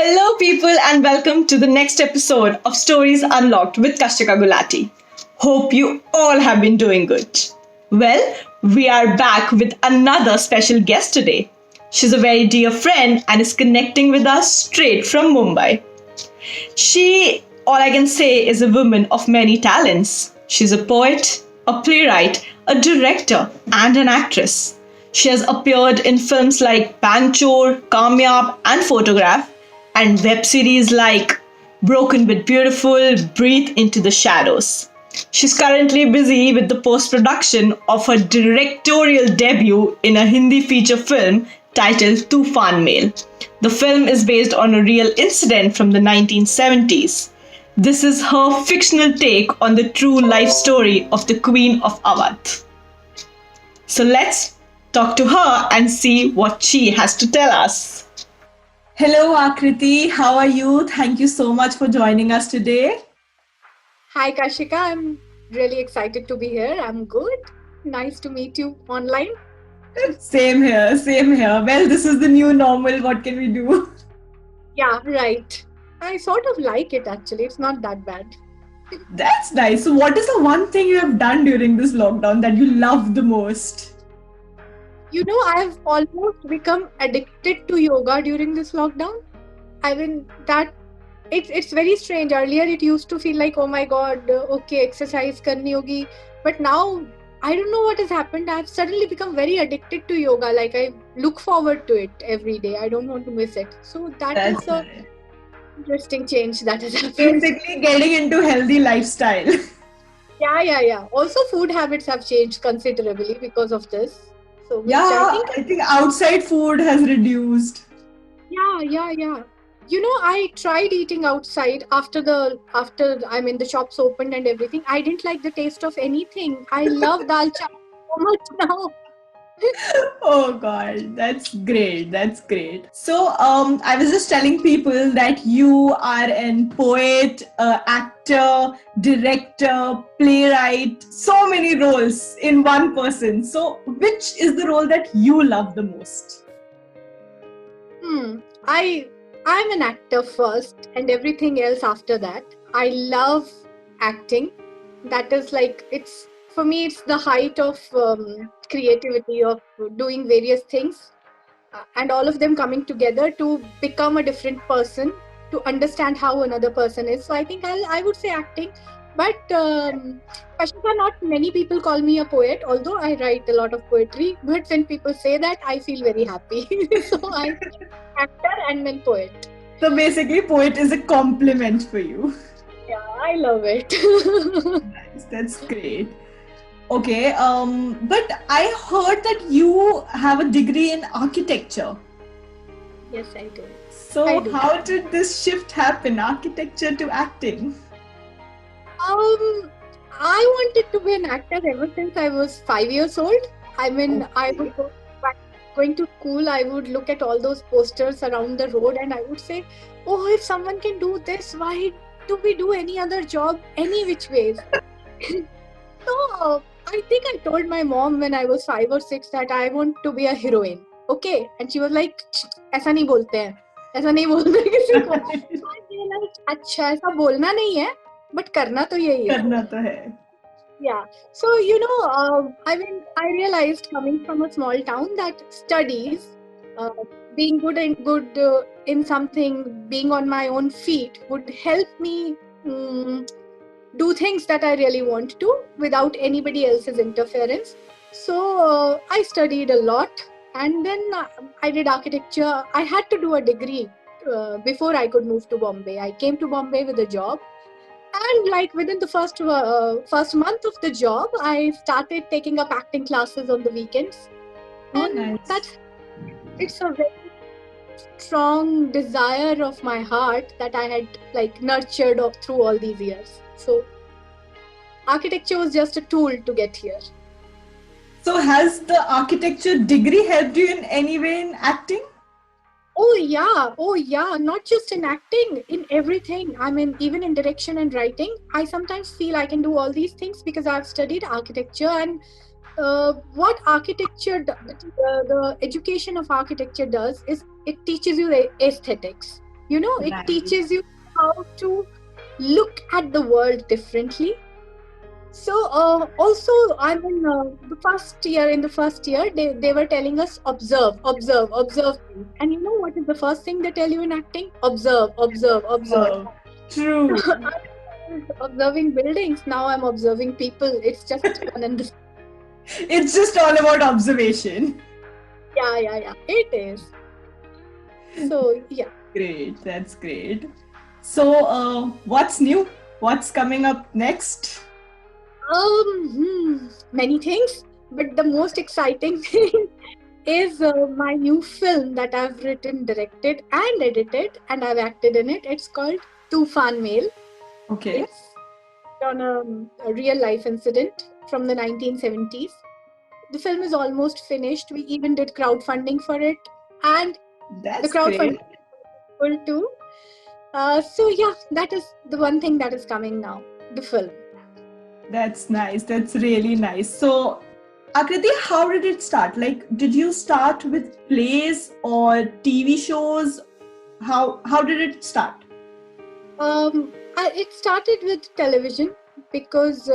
Hello, people, and welcome to the next episode of Stories Unlocked with Kashika Gulati. Hope you all have been doing good. Well, we are back with another special guest today. She's a very dear friend and is connecting with us straight from Mumbai. All I can say, is a woman of many talents. She's a poet, a playwright, a director, and an actress. She has appeared in films like Bank Chor, Kamyaab, and Photograph, and web series like Broken but Beautiful, Breathe into the Shadows. She's currently busy with the post production of her directorial debut in a Hindi feature film titled Toofan Mail. The film is based on a real incident from the 1970s. This is her fictional take on the true life story of the Queen of Awadh. So let's talk to her and see what she has to tell us. Hello, Akriti. How are you? Thank you so much for joining us today. Hi Kashika, I'm really excited to be here. I'm good. Nice to meet you online. Same here, same here. Well, this is the new normal. What can we do? Yeah, right. I sort of like it actually. It's not that bad. That's nice. So, what is the one thing you have done during this lockdown that you love the most? You know, I've almost become addicted to yoga during this lockdown. I mean, it's very strange. Earlier, it used to feel like, oh my God, okay, exercise karni hogi. But now, I don't know what has happened. I've suddenly become very addicted to yoga. Like I look forward to it every day. I don't want to miss it. So That's is a nice. interesting change that has happened. Basically, getting into healthy lifestyle. Yeah. Also, food habits have changed considerably because of this. So, which Yeah, I think outside food has reduced. yeah. You know, I tried eating outside after the shops opened and everything. I didn't like the taste of anything. I love dal chawal so much now. Oh God, that's great. That's great. So, I was just telling people that you are an poet, actor, director, playwright, so many roles in one person. So, which is the role that you love the most? I'm an actor first and everything else after that. I love acting. That is like, it's for me, it's the height of creativity, of doing various things and all of them coming together to become a different person, to understand how another person is. So I think I would say acting. But Kashika, not many people call me a poet, although I write a lot of poetry. But when people say that, I feel very happy. So I'm actor and then poet. So, basically, poet is a compliment for you. Yeah, I love it. Nice, that's great. Okay, but I heard that you have a degree in architecture. Yes, I do. So, I do. how did this shift happen, architecture to acting? I wanted to be an actor ever since I was 5 years old. I mean, I would going to school, I would look at all those posters around the road and I would say, oh, if someone can do this, why do we do any other job, any which ways? So, I think I told my mom when I was 5 or 6 that I want to be a heroine. Okay. And she was like, ऐसा नहीं बोलते हैं. ऐसा नहीं बोलते किसी को. I realized, अच्छा ऐसा बोलना नहीं है, but करना तो यही है. करना तो है. Yeah. So, you know, I realized coming from a small town that studies, being good in something, being on my own feet would help me do things that I really want to without anybody else's interference. So I studied a lot and then I did architecture. I had to do a degree before I could move to Bombay. I came to Bombay with a job. And like within the first month of the job, I started taking up acting classes on the weekends. Oh, And nice. it's a very strong desire of my heart that I had like nurtured through all these years. So architecture was just a tool to get here. So, has the architecture degree helped you in any way in acting? Oh yeah, not just in acting, in everything. I mean, even in direction and writing, I sometimes feel I can do all these things because I've studied architecture and what the education of architecture does is it teaches you aesthetics. It Right. teaches you how to look at the world differently. So also, I mean, in the first year, they were telling us observe, observe, observe things. And you know what is the first thing they tell you in acting? Observe, observe, observe. Oh, true. I was observing buildings. Now I'm observing people. It's just one and the same. It's just all about observation. Yeah, yeah, yeah. It is. So yeah. Great. That's great. So, what's new? What's coming up next? Many things, but the most exciting thing is my new film that I've written, directed, and edited, and I've acted in it. It's called Toofan Mail. Okay. It's on a real life incident from the 1970s. The film is almost finished. We even did crowdfunding for it, and the That's great. crowdfunding is full too. So yeah, that is the one thing that is coming now. The film. That's nice. That's really nice. So, Akriti, how did it start? Like, did you start with plays or TV shows? How did it start? It started with television because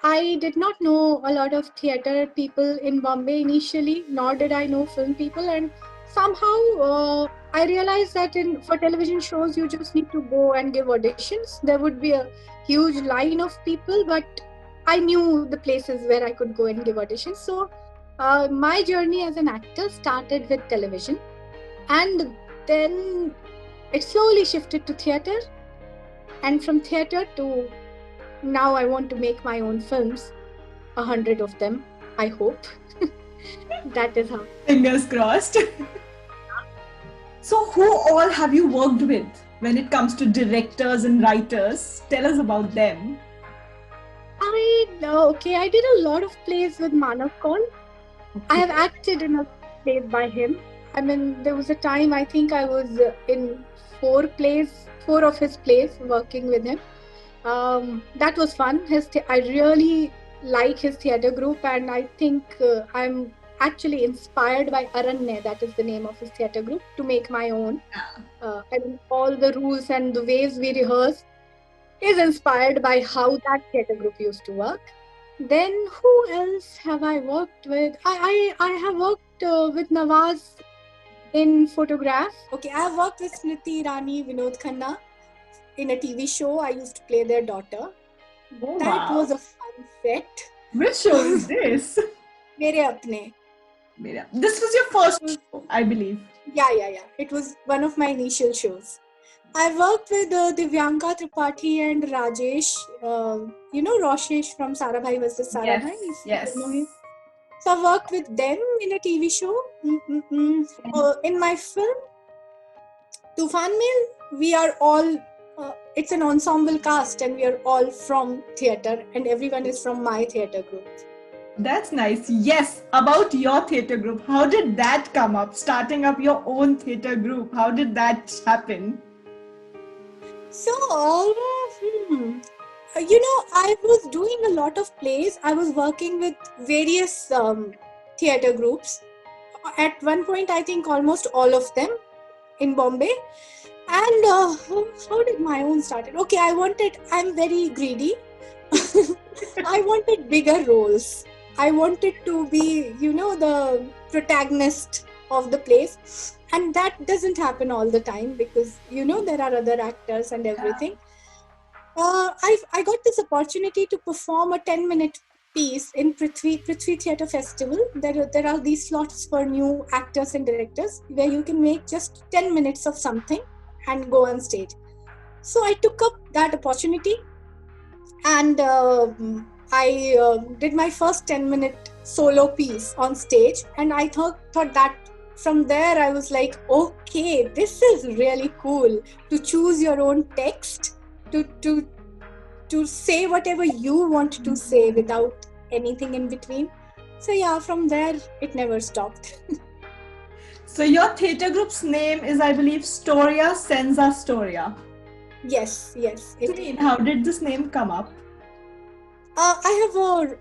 I did not know a lot of theater people in Bombay initially, nor did I know film people. And somehow I realized that for television shows, you just need to go and give auditions. There would be a huge line of people, but I knew the places where I could go and give auditions. So my journey as an actor started with television, and then it slowly shifted to theater, and from theater to now I want to make my own films, 100 of them, I hope. That is how. Fingers crossed. So, who all have you worked with when it comes to directors and writers? Tell us about them. I know, okay, I did a lot of plays with Manav Kaul. I have acted in a plays by him. I mean, there was a time I think I was in four of his plays working with him. That was fun. I really like his theater group, and I think I'm actually inspired by Aranya, that is the name of his theater group, to make my own. I mean, all the rules and the ways we rehearse is inspired by how that theater group used to work. Then who else have I worked with? I have worked with Nawaz in photograph. Okay, I have worked with Smriti Irani, Vinod Khanna in a TV show. I used to play their daughter. Oh, That wow. was a fun set. Which show is this? Mere Apne. This was your first show, I believe. Yeah. It was one of my initial shows. I worked with Divyanka Tripathi and Rajesh. Roshesh from Sarabhai was the Sarabhai. Yes. You know him. So I worked with them in a TV show. In my film, Toofan Mail, we are all, it's an ensemble cast, and we are all from theatre, and everyone is from my theatre group. That's nice. Yes, about your theatre group. How did that come up? Starting up your own theatre group. How did that happen? So, I was doing a lot of plays. I was working with various theatre groups. At one point, I think almost all of them in Bombay. And how did my own started? Okay, I'm very greedy. I wanted bigger roles. I wanted to be, the protagonist of the plays. And that doesn't happen all the time because, there are other actors and everything. I got this opportunity to perform a 10-minute piece in Prithvi Theatre Festival. There are these slots for new actors and directors where you can make just 10 minutes of something and go on stage. So I took up that opportunity, and I did my first 10-minute solo piece on stage, and I thought that from there I was like, okay, this is really cool to choose your own text, to say whatever you want to say without anything in between. So yeah, from there it never stopped. So your theatre group's name is, I believe, Storia Senza Storia. Yes. How did this name come up?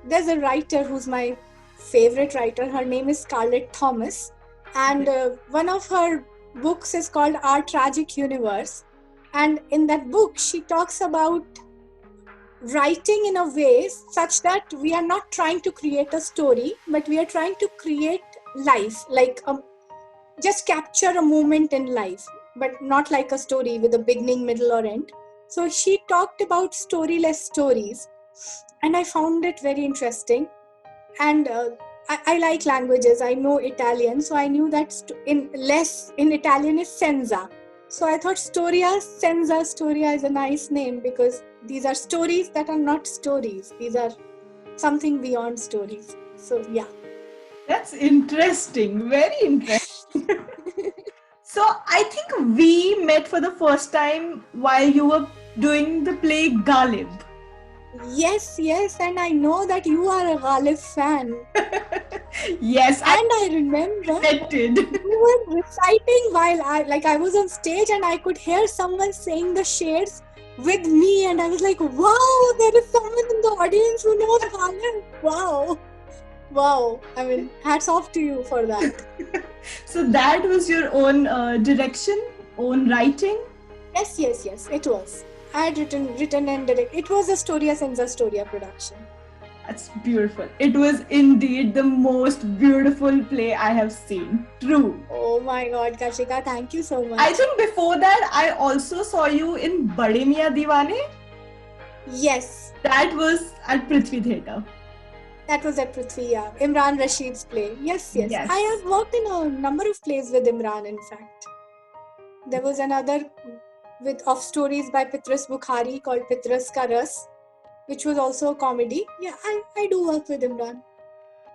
There's a writer who's my favorite writer. Her name is Scarlett Thomas, and one of her books is called Our Tragic Universe. And in that book, she talks about writing in a way such that we are not trying to create a story, but we are trying to create life, like just capture a moment in life, but not like a story with a beginning, middle, or end. So she talked about storyless stories, and I found it very interesting. And I like languages. I know Italian, so I knew that in Italian is senza. So I thought storia is a nice name because these are stories that are not stories. These are something beyond stories. So yeah. That's interesting. Very interesting. So I think we met for the first time while you were doing the play Galib. Yes, and I know that you are a Ghalib fan. Yes, And I remember connected. you were reciting while I was on stage and I could hear someone saying the shades with me, and I was like, wow, there is someone in the audience who knows Ghalib. Wow. I mean, hats off to you for that. So that was your own direction, own writing? Yes, it was. I had written and directed. It was a Storia Senza Storia production. That's beautiful. It was indeed the most beautiful play I have seen. True. Oh my God, Kashika, thank you so much. I think before that, I also saw you in Bade Miyan Deewane. Yes. That was at Prithvi Theatre. That was at Prithvi, yeah. Imran Rashid's play. Yes. I have worked in a number of plays with Imran, in fact. There was another of stories by Pitras Bukhari called Pitras Ka Ras, which was also a comedy. Yeah, I do work with Imran.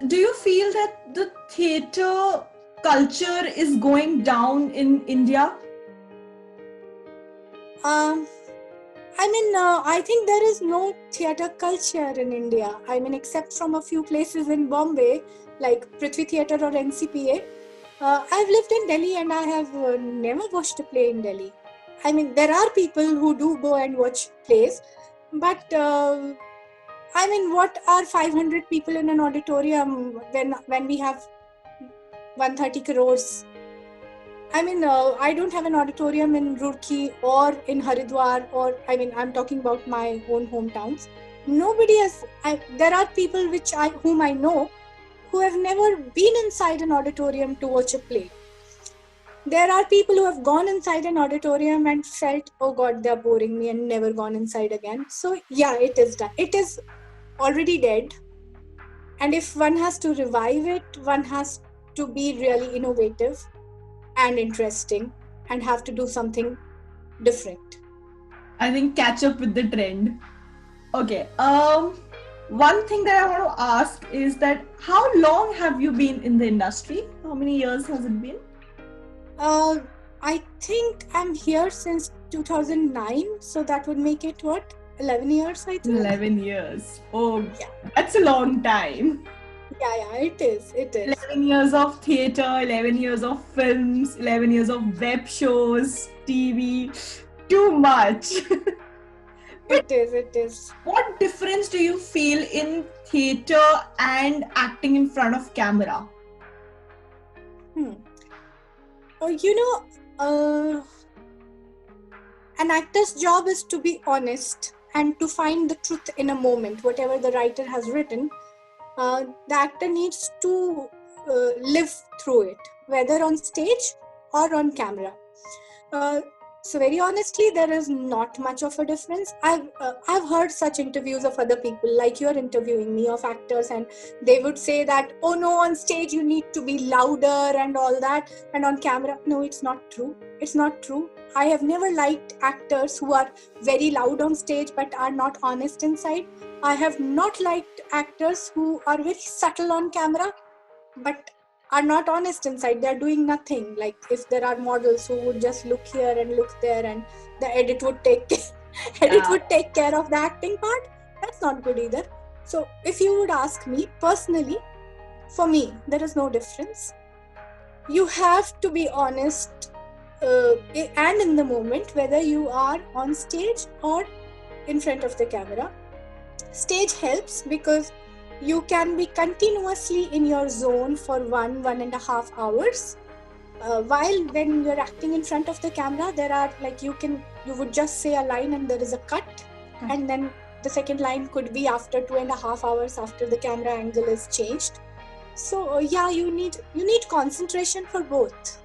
Do you feel that the theatre culture is going down in India? I think there is no theatre culture in India. I mean, except from a few places in Bombay, like Prithvi Theatre or NCPA. I've lived in Delhi and I have never watched a play in Delhi. I mean, there are people who do go and watch plays, but what are 500 people in an auditorium when we have 130 crores? I don't have an auditorium in Roorkee or in Haridwar, I'm talking about my own hometowns. Nobody has. There are people whom I know who have never been inside an auditorium to watch a play. There are people who have gone inside an auditorium and felt, oh God, they're boring me, and never gone inside again. So yeah, it is done. It is already dead. And if one has to revive it, one has to be really innovative and interesting and have to do something different. I think catch up with the trend. Okay. One thing that I want to ask is that how long have you been in the industry? How many years has it been? I think I'm here since 2009, so that would make it 11 years, I think. 11 years. Oh, yeah. That's a long time. Yeah, it is. 11 years of theatre, 11 years of films, 11 years of web shows, TV. Too much. It is. What difference do you feel in theatre and acting in front of camera? An actor's job is to be honest and to find the truth in a moment. Whatever the writer has written, the actor needs to live through it, whether on stage or on camera. So very honestly, there is not much of a difference. I've heard such interviews of other people, like you're interviewing me, of actors, and they would say that, oh no, on stage you need to be louder and all that, and on camera, no, it's not true. It's not true. I have never liked actors who are very loud on stage but are not honest inside. I have not liked actors who are very subtle on camera but are not honest inside. They are doing nothing. Like if there are models who would just look here and look there, and the edit would take care of the acting part, that's not good either. So if you would ask me personally, for me, there is no difference. You have to be honest and in the moment, whether you are on stage or in front of the camera. Stage helps because you can be continuously in your zone for 1.5 hours, while when you're acting in front of the camera, there are like you would just say a line and there is a cut, and then the second line could be after 2.5 hours after the camera angle is changed. So yeah, you need concentration for both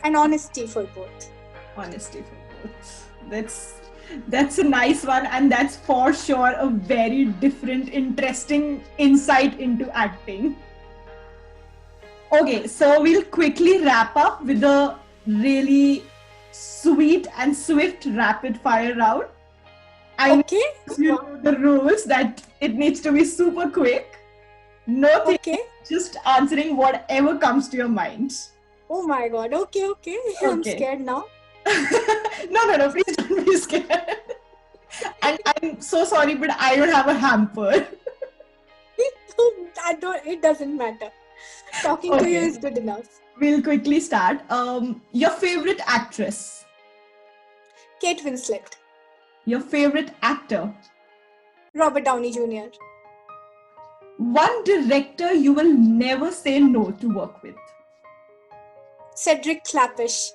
and honesty for both. Honesty for both. That's a nice one, and that's for sure a very different, interesting insight into acting. Okay, so we'll quickly wrap up with a really sweet and swift rapid fire round. Okay. You know the rules that it needs to be super quick. No thinking, just answering whatever comes to your mind. Oh my god. Okay. I'm scared now. No, please don't be scared. And I'm so sorry, but I don't have a hamper. It doesn't matter. Talking to you is good enough. We'll quickly start. Your favorite actress? Kate Winslet. Your favorite actor? Robert Downey Jr. One director you will never say no to work with? Cedric Klapisch.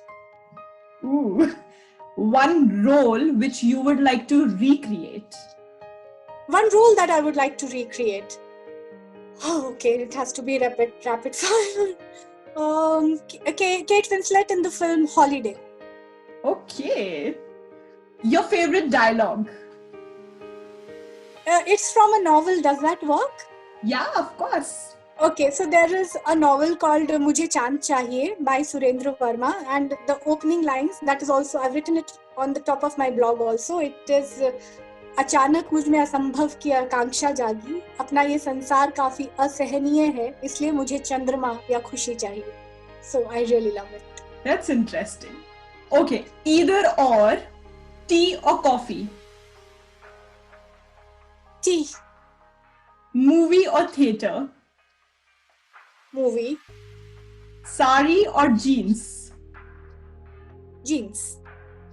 Ooh. One role which you would like to recreate? One role that I would like to recreate. Oh, okay, it has to be rapid fire. Kate Winslet in the film Holiday. Okay. Your favorite dialogue? It's from a novel. Does that work? Yeah, of course. Okay, so there is a novel called Mujhe Chand Chahiye by Surendra Verma, and the opening lines, that is also, I've written it on the top of my blog also. It is अचानक मुझ में असंभव की आकांक्षा जागी, अपना ये संसार काफी असहनीय है, इसलिए मुझे चंद्रमा या खुशी चाहिए. So I really love it. That's interesting. Okay, either or, tea or coffee? Tea. Movie or theatre? Movie. Sari or jeans? Jeans.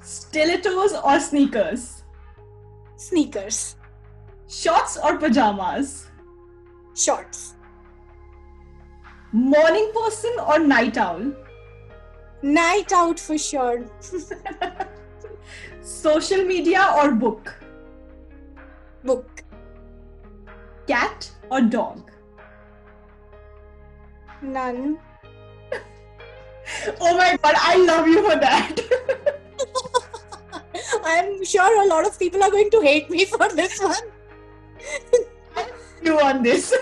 Stilettos or sneakers? Sneakers. Shorts or pajamas? Shorts. Morning person or night owl? Night out for sure. Social media or book? Book. Cat or dog? None. Oh my god, I love you for that. I'm sure a lot of people are going to hate me for this one. You on this.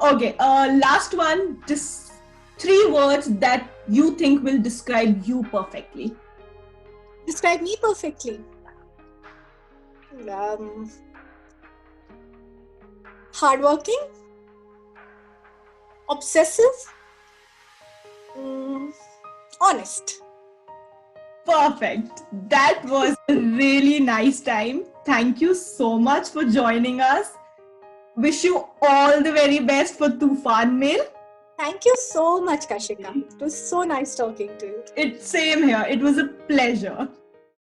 Okay, last one. Just 3 words that you think will describe you perfectly. Describe me perfectly. Hardworking. Obsessive. Honest. Perfect. That was a really nice time. Thank you so much for joining us. Wish you all the very best for Toofan Mail. Thank you so much, Kashika. It was so nice talking to you. Same here. It was a pleasure.